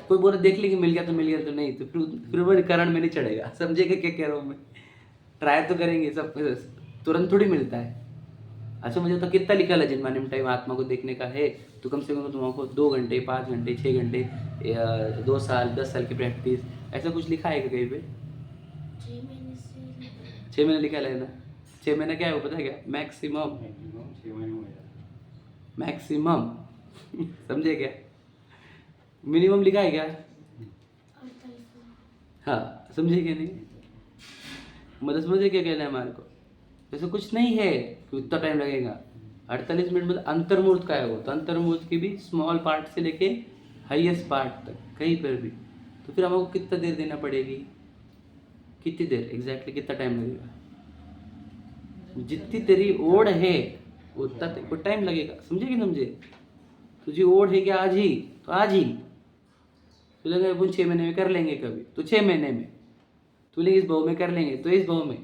कोई बोले देख लेंगे मिल गया तो मिल गया, तो नहीं तो फिर वो करण में नहीं चढ़ेगा। समझेगा क्या कह रहा हूँ मैं? ट्राई तो करेंगे, सब तुरंत थोड़ी मिलता है। अच्छा मुझे तो कितना लिखा है जिनमाने टाइम आत्मा को देखने का है, तो कम से कम तुमको 2 घंटे 5 घंटे 6 घंटे 2 साल 10 साल की प्रैक्टिस, ऐसा कुछ लिखा है कहीं पे? 6 महीने लिखा है ना। 6 महीने क्या है वो पता है क्या? Maximum, maximum. समझे क्या? मिनिमम लिखा है क्या? हाँ, समझे क्या नहीं? मतलब समझे क्या कहना है हमारे को? ऐसा कुछ नहीं है कि उतना टाइम लगेगा। 48 मिनट मतलब अंतर्मुहूर्त का है वो, तो अंतर्मुहूर्त की भी स्मॉल पार्ट से लेके हाईएस्ट पार्ट तक कहीं पर भी। तो फिर हमको कितना देर देना पड़ेगी? कितनी देर एग्जैक्टली कितना टाइम लगेगा? जितनी तेरी ओढ़ है उतना तेरे को टाइम लगेगा। समझे कि समझे? तुझे ओढ़ है कि आज ही, तो आज ही। तो लगे अपन 6 महीने में कर लेंगे कभी, तो 6 महीने में। तू इस भाव में कर लेंगे तो इस भाव में।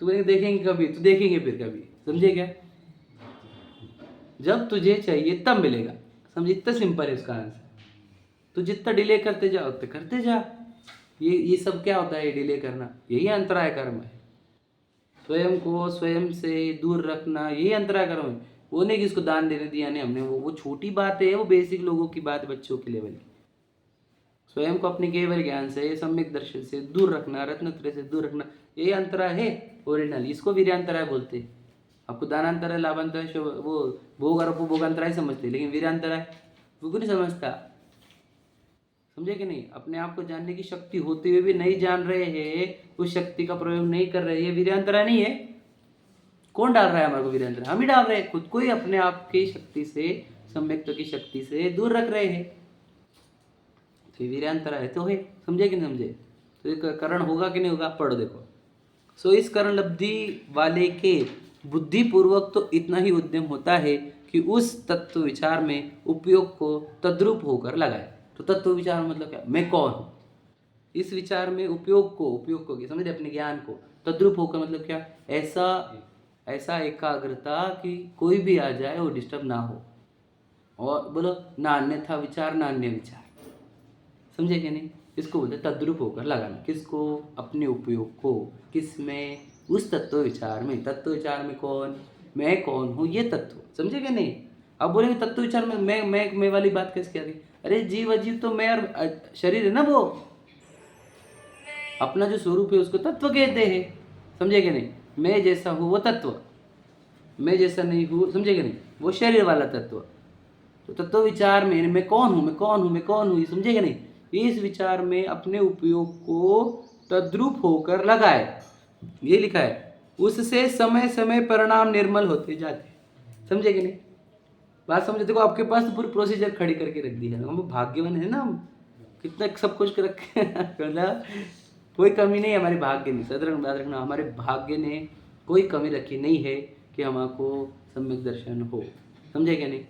तू देखेंगे कभी, तो देखेंगे फिर कभी। समझे क्या? जब तुझे चाहिए तब मिलेगा। समझे? इतना सिंपल है इसका आंसर। तो जितना डिले करते जा उतना करते जा। ये सब क्या होता है? डिले करना, यही अंतराय कर्म है। स्वयं को स्वयं से दूर रखना, यही अंतराय कर्म है। वो नहीं कि इसको दान देने दिया नहीं हमने, वो छोटी बात है, वो बेसिक लोगों की बात, बच्चों के लेवल की। स्वयं को अपने केवल ज्ञान से, सम्यक दर्शन से दूर रखना, रत्नत्रय से दूर रखना, यही अंतराय है ओरिजिनल। इसको वीर्यांतराय बोलते हैं। आपको दानांतराय, लाभांतराय, वो भोग और उपभोगांतराय समझते, लेकिन वीर्यांतराय वो क्यों नहीं समझता? समझे कि नहीं? अपने आप को जानने की शक्ति होते हुए भी नहीं जान रहे हैं, उस शक्ति का प्रयोग नहीं कर रहे हैं, वीर्यांतराय नहीं है। कौन डाल रहा है हमारे को वीर्यांतराय? हम ही डाल रहे हैं, खुद को ही अपने आप की शक्ति से, सम्यक्त्व की शक्ति से दूर रख रहे हैं। तो वीर्यांतराय तो है। समझे कि नहीं समझे? तो ये करण होगा कि नहीं होगा? पढ़ो देखो। सो इस करण लब्धि वाले के बुद्धिपूर्वक तो इतना ही उद्यम होता है कि उस तत्व विचार में उपयोग को तद्रूप होकर लगाए। तो तत्व विचार मतलब क्या? मैं कौन हूँ? इस विचार में उपयोग को समझे, अपने ज्ञान को तद्रूप होकर मतलब क्या? ऐसा एकाग्रता कि कोई भी आ जाए वो डिस्टर्ब ना हो, और बोलो ना अन्यथा विचार ना अन्य विचार। समझे कि नहीं? इसको बोलते तद्रूप होकर लगाना। किसको? अपने उपयोग को। किस में? उस तत्व विचार में। तत्व विचार में कौन? मैं कौन हूँ, ये तत्व। समझे कि नहीं? अब बोलेंगे तत्व विचार में मैं वाली बात कैसे आ गई? अरे जीव अजीव तो मैं और शरीर है ना, वो अपना जो स्वरूप है उसको तत्व कहते हैं, समझे कि नहीं? मैं जैसा हूँ वो तत्व, मैं जैसा नहीं हूँ, समझे कि नहीं, वो शरीर वाला तत्व। तो तत्व विचार में मैं कौन हूँ, मैं कौन हूँ, मैं कौन हूँ, ये समझे कि नहीं? इस विचार में अपने उपयोग को तद्रूप होकर लगाए, ये लिखा है, उससे समय समय परिणाम निर्मल होते जाते, समझे कि नहीं? बात समझे? देखो आपके पास तो पूरी प्रोसीजर खड़ी करके रख दी है, हम भाग्यवान है ना, हम कितना सब कुछ कर रखे मतलब कोई कमी नहीं है हमारे भाग्य में। सदरण याद रखना, हमारे भाग्य ने कोई कमी रखी नहीं है कि हमको सम्यक दर्शन हो, समझे क्या नहीं?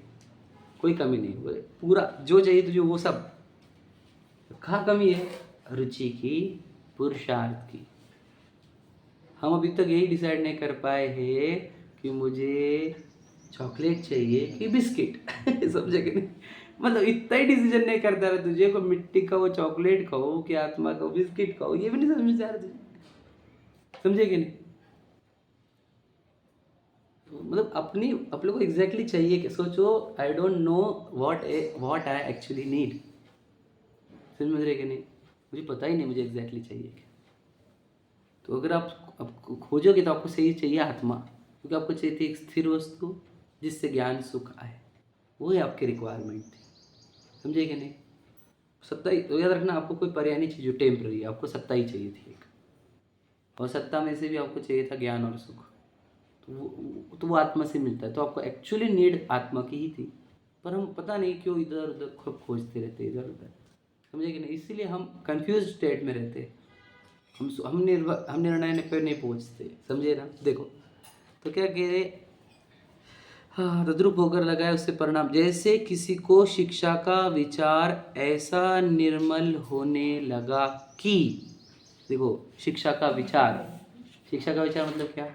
कोई कमी नहीं, वो पूरा जो चाहिए तुझे वो सब। कहाँ कमी है? रुचि की, पुरुषार्थ की। हम अभी तक यही डिसाइड नहीं कर पाए हैं कि मुझे चॉकलेट चाहिए कि बिस्किट समझे कि नहीं? मतलब इतना ही डिसीजन नहीं करता रहा तुझे को मिट्टी का वो चॉकलेट खाओ कि आत्मा का बिस्किट खाओ, ये भी नहीं समझ आ रहा तुझे, समझे कि नहीं? तो मतलब अपने को एग्जैक्टली चाहिए कि सोचो, I don't know what I actually need, समझ रहे कि नहीं? मुझे पता ही नहीं मुझे एग्जैक्टली चाहिए क्या। तो अगर आप खोजोगे तो आपको सही चाहिए आत्मा, क्योंकि आपको चाहिए थी एक स्थिर वस्तु जिससे ज्ञान सुख आए, वो ही आपकी रिक्वायरमेंट थी, समझे कि नहीं? सत्ता ही तो याद रखना, आपको कोई पर्याय नहीं चाहिए जो टेम्पररी, आपको सत्ता ही चाहिए थी एक, और सत्ता में से भी आपको चाहिए था ज्ञान और सुख, तो वो आत्मा से मिलता है। तो आपको एक्चुअली नीड आत्मा की ही थी, पर हम पता नहीं क्यों इधर उधर खूब खोजते रहते, इधर उधर, समझे कि नहीं? इसीलिए हम कंफ्यूज स्टेट में रहते, हम निर्णय पे नहीं पहुंचते, समझे ना? देखो तो क्या कह रहे, हाँ, तद्रूप होकर लगाए उससे परिणाम, जैसे किसी को शिक्षा का विचार ऐसा निर्मल होने लगा कि, देखो शिक्षा का विचार मतलब क्या?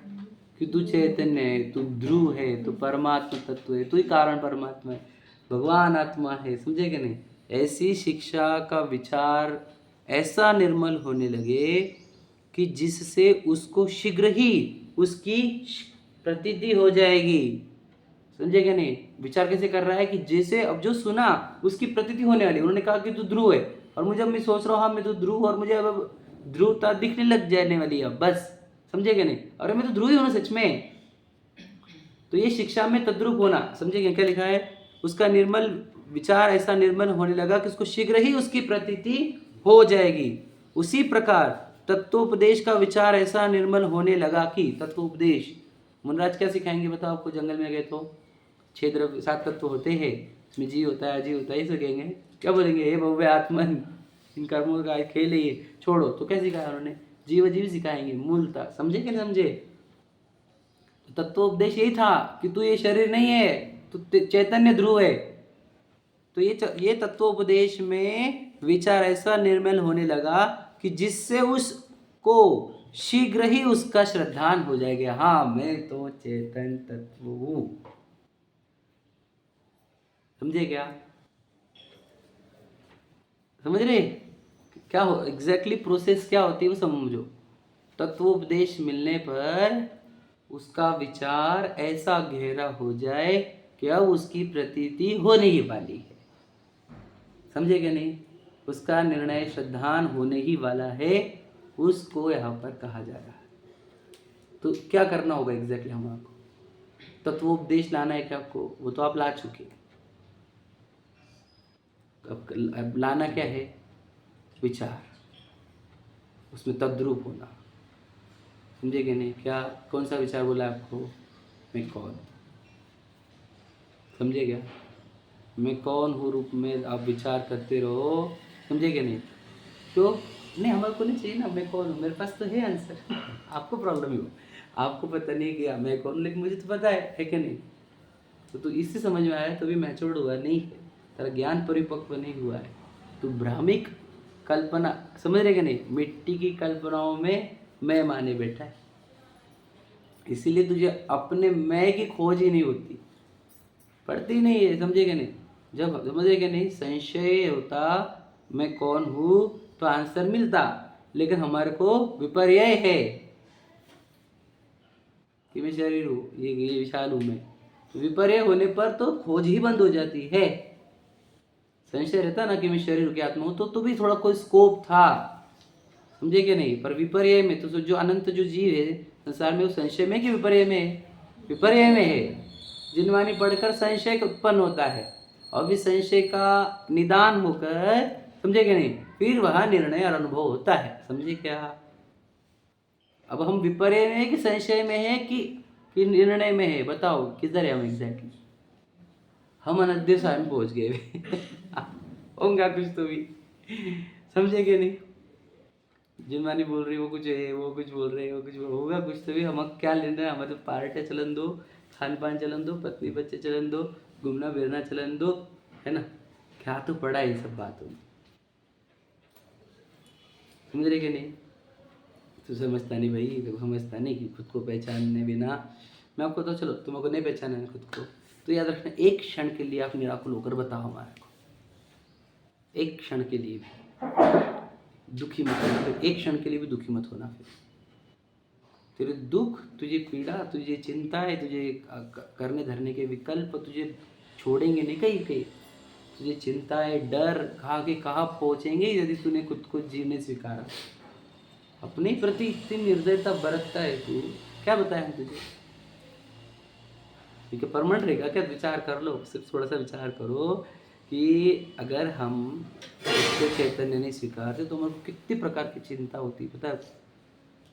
कि तू चैतन्य है, तू ध्रुव है, तू परमात्मा तत्व है, तू ही कारण परमात्मा है, भगवान आत्मा है, समझे कि नहीं? ऐसी शिक्षा का विचार ऐसा निर्मल होने लगे कि जिससे उसको शीघ्र ही उसकी प्रतीति हो जाएगी, समझे क्या नहीं? विचार कैसे कर रहा है कि जैसे अब जो सुना उसकी प्रतीति होने वाली, उन्होंने कहा कि तू ध्रुव है, और मुझे अब मैं सोच रहा हूँ हाँ मैं तो ध्रुव, और मुझे अब ध्रुवता दिखने लग जाने वाली है बस, समझे क्या नहीं? अरे मैं तो ध्रुव ही हूँ सच में। तो ये शिक्षा में तद्रूप होना, समझे क्या लिखा है? उसका निर्मल विचार ऐसा निर्मल होने लगा कि उसको शीघ्र ही उसकी प्रतीति हो जाएगी। उसी प्रकार तत्वोपदेश का विचार ऐसा निर्मल होने लगा कि, तत्वोपदेश मुनराज क्या सिखाएंगे बताओ आपको? जंगल में गए तो 6 द्रव्य 7 तत्व होते हैं, इसमें जीव होता है अजीव होता है, ये सिखाएंगे। क्या बोलेंगे? हे भव्य आत्मन, इन कर्मों का खेल है ये, छोड़ो। तो क्या सिखाया उन्होंने? जीव अजीव सिखाएंगे मूलतः, समझे कि नहीं समझे? तत्वोपदेश यही था कि तू ये शरीर नहीं है, तू चैतन्य ध्रुव है। तो ये तत्वोपदेश में विचार ऐसा निर्मल होने लगा कि जिससे उसको शीघ्र ही उसका श्रद्धान हो जाएगा, हाँ मैं तो चेतन तत्व हूं, समझे क्या? समझ रहे क्या हो एग्जैक्टली प्रोसेस क्या होती है वो समझो। तत्वोपदेश मिलने पर उसका विचार ऐसा गहरा हो जाए कि अब उसकी प्रतीति होने ही वाली है, समझे क्या नहीं? उसका निर्णय श्रद्धान होने ही वाला है, उसको यहाँ पर कहा जा रहा है। तो क्या करना होगा एग्जैक्टली हम आपको? तत्वोपदेश लाना है क्या आपको? वो तो आप ला चुके, अब लाना क्या है? विचार, उसमें तद्रूप होना, समझे कि नहीं? क्या कौन सा विचार बोला आपको? मैं कौन, समझे क्या? मैं कौन हूँ रूप में आप विचार करते रहो, समझे क्या नहीं? तो नहीं हमारे को नहीं चाहिए ना मैं कौन हूँ, मेरे पास तो है आंसर आपको प्रॉब्लम ही हो, आपको पता नहीं कि मैं कौन, लेकिन मुझे तो पता है कि नहीं? तो इससे समझ में आया, तो भी मैच्योर्ड हुआ नहीं है, तेरा ज्ञान परिपक्व नहीं हुआ है, तो भ्रामिक कल्पना, समझ रहे कि नहीं? मिट्टी की कल्पनाओं में मैं माने बैठा है, इसीलिए तुझे अपने मैं की खोज ही नहीं होती, पड़ती नहीं है, समझे कि नहीं? जब समझे कि नहीं संशय होता मैं कौन हूँ तो आंसर मिलता, लेकिन हमारे को विपर्य है कि मैं शरीर हूँ, ये विशाल हूँ मैं, विपर्य होने पर तो खोज ही बंद हो जाती है। संशय रहता ना कि मैं शरीर की आत्मा हूं, तो भी थोड़ा कोई स्कोप था, समझे कि नहीं। पर विपर्य में तो जो अनंत जो जीव है संसार में, वो संशय में कि विपर्य में है? विपर्य में है। जिनवाणी पढ़कर संशय उत्पन्न होता है, और भी संशय का निदान होकर, समझे कि नहीं, फिर वह निर्णय और अनुभव होता है। समझे क्या? अब हम विपर्य में है कि संशय में है कि निर्णय में है? बताओ किधर है हम एग्जैक्टली? हम अनद्य साहब पहुंच गए होगा कुछ तो भी, समझे कि नहीं। जिनवानी बोल रही वो कुछ है, वो कुछ बोल रहे वो कुछ होगा कुछ तो भी। हम क्या लेना है? हमें तो पार्टे चलन दो, खान पान चलन दो, पत्नी बच्चे चलन दो, घूमना फिरना चलन दो, है ना। क्या तो पड़ा है ये सब बातों में, समझ रहे कि नहीं। तो समझता नहीं भाई, तो समझता नहीं कि खुद को पहचानने बिना, मैं आपको तो चलो तुमको नहीं पहचाना है खुद को, तो याद रखना एक क्षण के लिए आप निराकुल होकर बताओ हमारे को, एक क्षण के लिए भी दुखी मत होना, फिर एक क्षण के लिए भी दुखी मत होना। फिर तेरे दुख, तुझे पीड़ा, तुझे चिंता है, तुझे करने धरने के विकल्प तुझे छोड़ेंगे नहीं कहीं कहीं। तुझे चिंता है, डर कहाँ के कहाँ पहुँचेंगे यदि तूने खुद को जीवने स्वीकारा। अपने प्रति इतनी निर्दयता बरतता है तू, क्या बताया हम तुझे? ठीक है, परमानेंट रहेगा क्या? विचार कर लो, सिर्फ थोड़ा सा विचार करो कि अगर हम उसको चैतन्य नहीं स्वीकारते तो हमारे को कितनी प्रकार की चिंता होती है, पता है?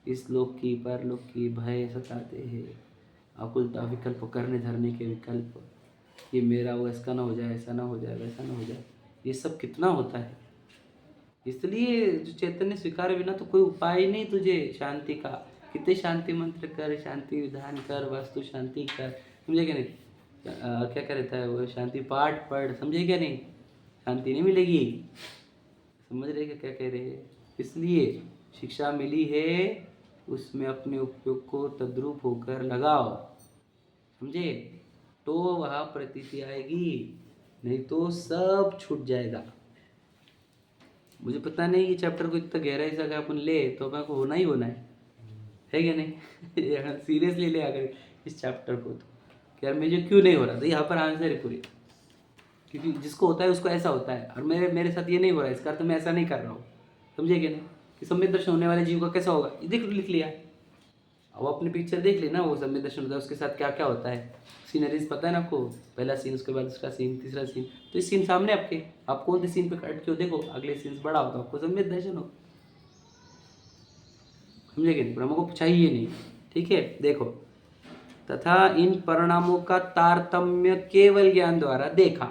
इस लोक की, परलोक की भय सताते हैं, आकुलता, विकल्प, करने धरने के विकल्प, ये मेरा वो ऐसा ना हो जाए, ऐसा ना हो जाए, वैसा ना हो जाए, ये सब कितना होता है। इसलिए जो चैतन्य स्वीकार बिना तो कोई उपाय नहीं तुझे शांति का। कितने शांति मंत्र कर, शांति विधान कर, वास्तु शांति कर, समझे क्या नहीं। क्या क्या रहता है वो, शांति पाठ पढ़, समझे क्या नहीं, शांति नहीं मिलेगी। समझ रहे क्या कह रहे हैं? इसलिए शिक्षा मिली है, उसमें अपने उपयोग को तद्रूप होकर लगाओ, समझे, तो वह प्रतीति आएगी, नहीं तो सब छूट जाएगा। मुझे पता नहीं ये चैप्टर को इतना गहराई से अगर अपन ले तो अपन को होना ही होना है क्या नहीं सीरियसली ले अगर इस चैप्टर को, तो यार मुझे क्यों नहीं हो रहा, तो यहाँ पर आंसर है पूरी। क्योंकि जिसको होता है उसको ऐसा होता है, और मेरे साथ ये नहीं हो रहा है, इसका अर्थ मैं ऐसा नहीं कर रहा हूँ, समझे क्या नहीं। कि सम्यक दर्शन होने वाले जीव का कैसा होगा, ये लिख लिया। अब अपनी पिक्चर देख लेना, वो सम्यक दर्शन होता है उसके साथ क्या क्या होता है, सीनरीज पता है ना आपको, पहला सीन, उसके बाद उसका सीन, तीसरा सीन, तो इस सीन सामने आपके, आप कौन से सीन पे अटके हो देखो, अगले सीन बड़ा होगा, आपको सम्यक दर्शन हो, समझे कि नहीं। पर हमको चाहिए नहीं, ठीक है। देखो, तथा इन परिणामों का तारतम्य केवल ज्ञान द्वारा देखा,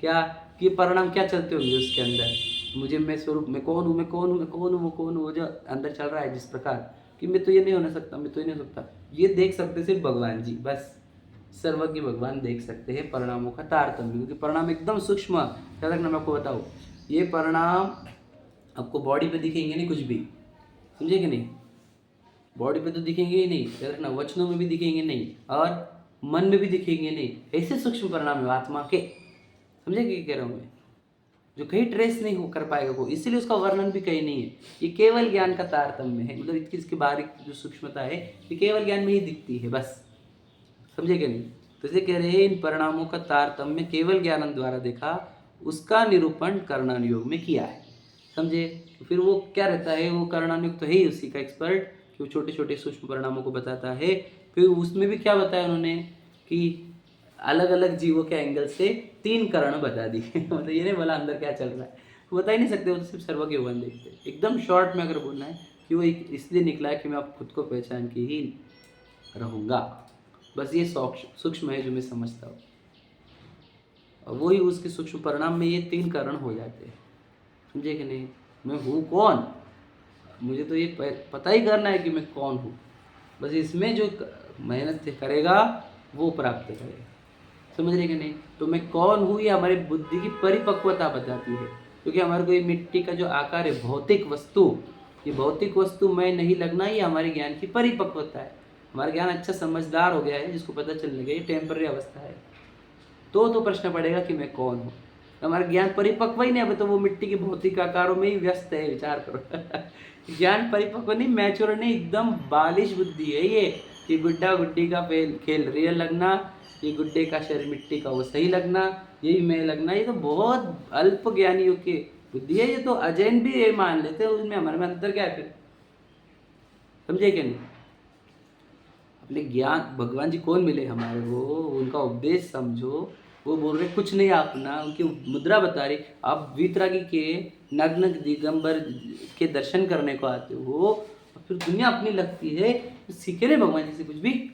क्या कि परिणाम क्या चलते होंगे उसके अंदर, मुझे, मैं स्वरूप, मैं कौन हूँ, मैं कौन हूँ, मैं कौन हूँ, वो कौन हूँ, वो जो अंदर चल रहा है जिस प्रकार कि मैं तो ये नहीं होना सकता, मैं तो ये नहीं हो सकता, ये देख सकते सिर्फ भगवान जी, बस सर्वज्ञ भगवान देख सकते हैं परिणामों का तारतम्य। क्योंकि परिणाम एकदम सूक्ष्म, याद रखना, मैं आपको बताऊँ, ये परिणाम आपको बॉडी पे दिखेंगे नहीं कुछ भी, समझे कि नहीं, बॉडी पे तो दिखेंगे ही नहीं, याद रखना, वचनों में भी दिखेंगे नहीं, और मन में भी दिखेंगे नहीं, ऐसे सूक्ष्म परिणाम है आत्मा के, समझे क्या कह रहा हूँ मैं, जो कहीं ट्रेस नहीं हो कर पाएगा को, इसीलिए उसका वर्णन भी कहीं नहीं है। ये केवल ज्ञान का तारतम्य है, मतलब इसकी बारीक जो सूक्ष्मता है ये केवल ज्ञान में ही दिखती है, बस, समझे क्या नहीं। तो इसे कह रहे हैं इन परिणामों का तारतम्य केवल ज्ञान द्वारा देखा, उसका निरूपण कर्णानुयोग में किया है, समझे। तो फिर वो क्या रहता है, वो कर्णानुयोग तो है ही उसी का एक्सपर्ट, कि वो छोटे छोटे सूक्ष्म परिणामों को बताता है। फिर उसमें भी क्या बताया उन्होंने कि अलग अलग जीवों के एंगल से 3 कारण बता दिए मतलब ये नहीं बोला अंदर क्या चल रहा है, बता ही नहीं सकते, वो तो सिर्फ सर्वज्ञ भगवान देखते हैं। एकदम शॉर्ट में अगर बोलना है कि वो इसलिए निकला है कि मैं आप खुद को पहचान के ही रहूँगा, बस ये सूक्ष्म है जो मैं समझता हूँ, और वही उसके सूक्ष्म परिणाम में ये 3 कारण हो जाते हैं, समझे कि नहीं। मैं हूँ कौन, मुझे तो ये पता ही करना है कि मैं कौन हूँ, बस इसमें जो मेहनत करेगा वो प्राप्त करेगा, समझ रहे कि नहीं। तो मैं कौन हूँ ये हमारी बुद्धि की परिपक्वता बताती है, क्योंकि हमारे को ये मिट्टी का जो आकार है, भौतिक वस्तु, ये भौतिक वस्तु मैं नहीं लगना, ये हमारे ज्ञान की परिपक्वता है। हमारा ज्ञान अच्छा समझदार हो गया है, जिसको पता चलने लगा ये टेम्पररी अवस्था है, तो प्रश्न पड़ेगा कि मैं कौन हूँ। हमारा ज्ञान परिपक्व ही नहीं, अभी तो वो मिट्टी के भौतिक आकारों में ही व्यस्त है, विचार करो ज्ञान परिपक्व नहीं, मैच्योर नहीं, एकदम बालिश बुद्धि है ये, कि गुड्डा गुड्डी का खेल, रियल लगना, ये गुड्डे का शरीर मिट्टी का, वो सही लगना, यही मैं लगना, ये तो बहुत अल्प ज्ञानियों की बुद्धि है। ये तो अजैन भी ये मान लेते हैं, उसमें हमारे में अंतर क्या है फिर? समझे क्या नहीं? अपने ज्ञान, भगवान जी कौन मिले हमारे को, उनका उपदेश समझो। वो बोल रहे कुछ नहीं अपना, उनकी मुद्रा बता रही, आप वीतरागी के नग्न दिगंबर के दर्शन करने को आते हो और फिर दुनिया अपनी लगती है, तो सीखे नहीं भगवान जी से कुछ भी।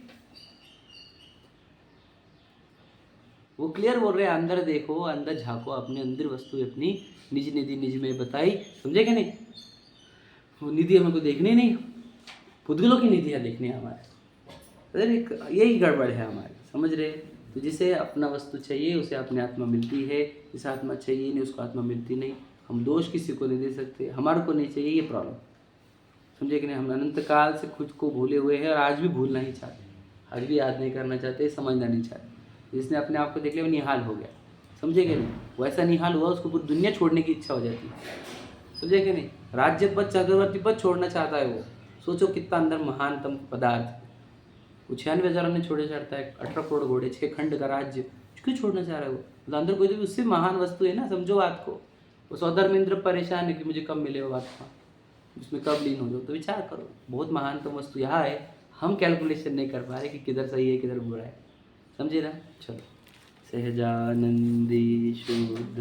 वो क्लियर बोल रहे हैं, अंदर देखो, अंदर झांको, अपने अंदर वस्तु अपनी निज निधि निज में बताई। समझे क्या नहीं? वो निधि हमको देखनी नहीं, पुद्गलों की निधियाँ देखनी है हमारे। अरे यही गड़बड़ है हमारी, समझ रहे? तो जिसे अपना वस्तु चाहिए उसे अपनी आत्मा मिलती है, जिसे आत्मा चाहिए नहीं उसको आत्मा मिलती नहीं। हम दोष किसी को नहीं दे सकते, हमारे को नहीं चाहिए, ये प्रॉब्लम। समझे कि नहीं? हम अनंत काल से खुद को भूले हुए हैं और आज भी भूलना ही चाहते, आज भी याद नहीं करना चाहते, समझना नहीं चाहते। जिसने अपने आप को देख लिया वो निहाल हो गया। समझे कि नहीं? वैसा निहाल हुआ उसको पूरी दुनिया छोड़ने की इच्छा हो जाती है। समझे कि नहीं? राज्य पद, चक्रवर्ती पद छोड़ना चाहता है वो। सोचो कितना अंदर महानतम पदार्थ है। वो 96,000 ने छोड़े चढ़ता है, 18 करोड़ घोड़े, 6 खंड का राज्य, क्यों छोड़ना चाह रहा है वो? मतलब अंदर कोई तो भी उससे महान वस्तु है ना, समझो बात को। वो सौधर्मेंद्र परेशान है कि मुझे कब मिले वो आत्मा, उसमें कब लीन हो जाओ। तो विचार करो, बहुत महानतम वस्तु यहाँ है, हम कैलकुलेशन नहीं कर पा रहे कि किधर सही है किधर बुरा है। समझे ना? चलो। सहजानंदी शुद्ध